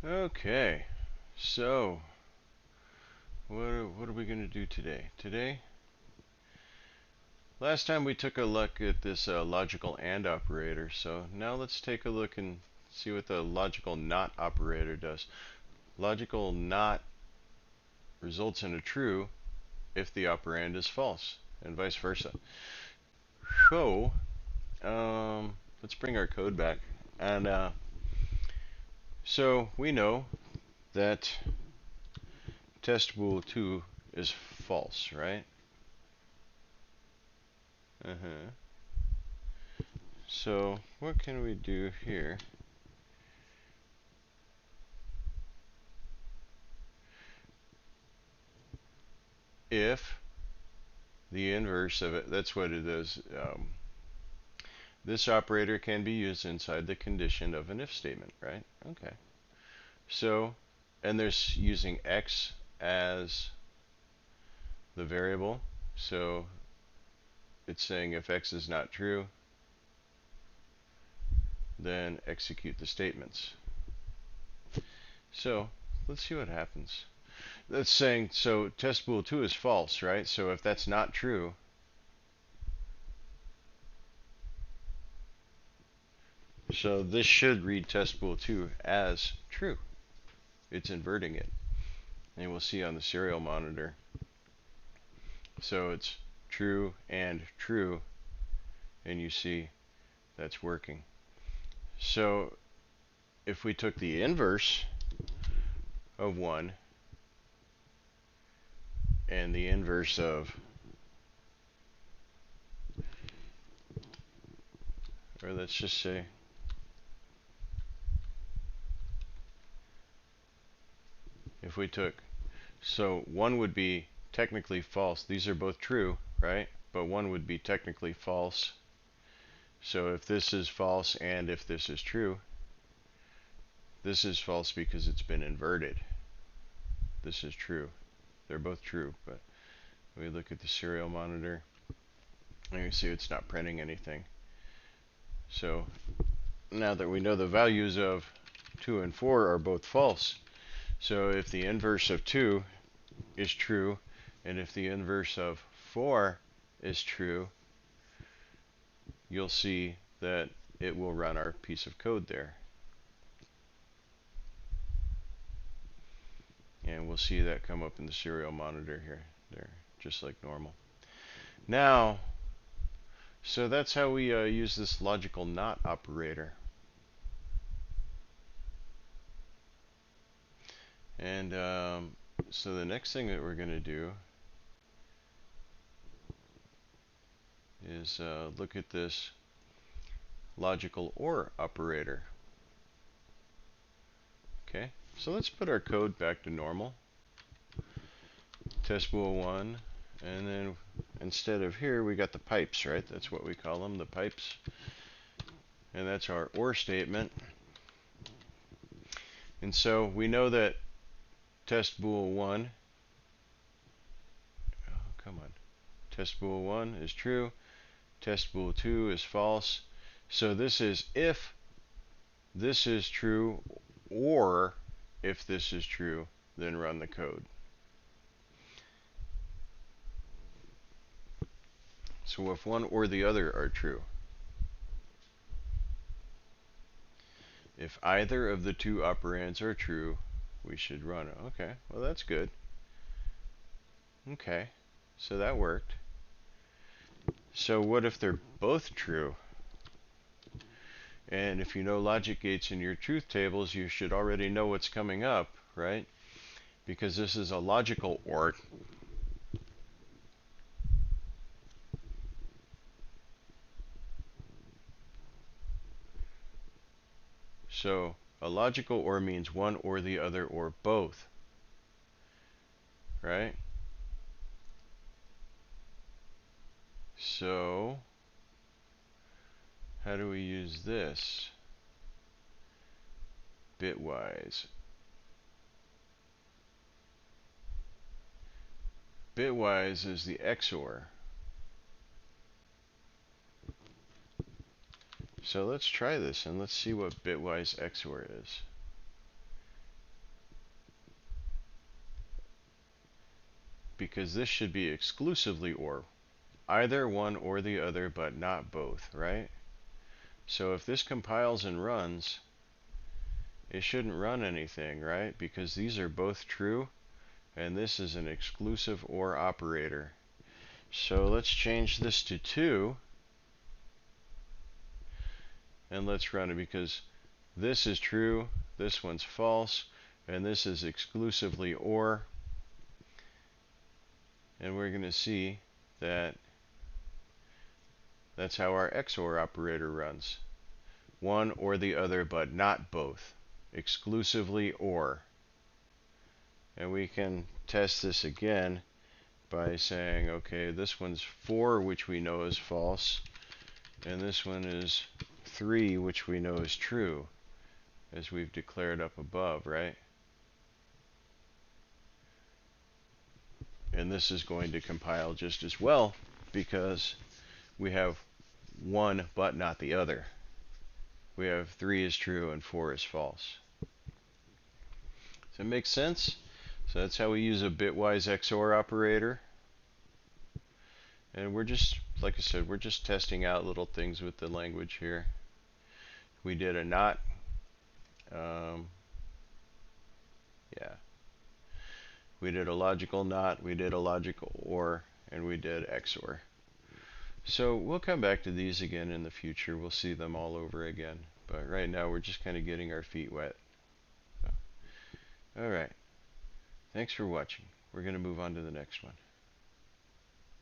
Okay, so what are we going to do today? Last time we took a look at this logical AND operator, so now let's take a look and see what the logical NOT operator does. Logical NOT results in a true if the operand is false, and vice versa. So, let's bring our code back. And so we know that testbool2 is false, right? So what can we do here? If the inverse of it, that's what it is. This operator can be used inside the condition of an if statement, right? Okay. So, and there's using x as the variable. So it's saying if x is not true, then execute the statements. So let's see what happens. That's saying, so testbool2 is false, right? So if that's not true, so this should read testbool2 as true. It's inverting it. And we'll see on the serial monitor. So it's true and true, and you see that's working. So if we took the inverse of 1 and the inverse of, or let's just say, if we took, so 1 would be technically false. These are both true, right? But 1 would be technically false. So if this is false and if this is true, this is false because it's been inverted. This is true. They're both true, but we look at the serial monitor and you see it's not printing anything. So now that we know the values of 2 and 4 are both false, so if the inverse of 2 is true and if the inverse of 4 is true, you'll see that it will run our piece of code there. And we'll see that come up in the serial monitor here, there, just like normal. Now, so that's how we use this logical NOT operator. And so the next thing that we're going to do is look at this logical OR operator. Okay, so let's put our code back to normal. Testbool1, and then instead of here we got the pipes, right? That's what we call them, the pipes. And that's our OR statement. And so we know that testbool1, oh come on, testbool1 is true, testbool2 is false. So this is if this is true, or if this is true, then run the code. So if one or the other are true, if either of the two operands are true, we should run it. Okay, well that's good. Okay, so that worked. So what if they're both true? And if you know logic gates in your truth tables, you should already know what's coming up, right? Because this is a logical OR. So a logical OR means one or the other or both, right? So how do we use this? Bitwise. Bitwise is the XOR. So let's try this and let's see what bitwise XOR is. because this should be exclusively OR. Either one or the other, but not both, right? So if this compiles and runs, it shouldn't run anything, right? Because these are both true, and this is an exclusive OR operator. So let's change this to 2, and let's run it, because this is true, this one's false, and this is exclusively OR. And we're going to see that that's how our XOR operator runs. One or the other, but not both. Exclusively OR. And we can test this again by saying, okay, this one's 4, which we know is false, and this one is 3, which we know is true, as we've declared up above, right? And this is going to compile just as well, because we have one but not the other. We have 3 is true and 4 is false. Does that make sense? So that's how we use a bitwise XOR operator. And we're just, like I said, we're just testing out little things with the language here. We did a not. Yeah. We did a logical not, we did a logical OR, and we did XOR. So we'll come back to these again in the future. We'll see them all over again. But right now we're just kind of getting our feet wet. So, all right. Thanks for watching. We're going to move on to the next one.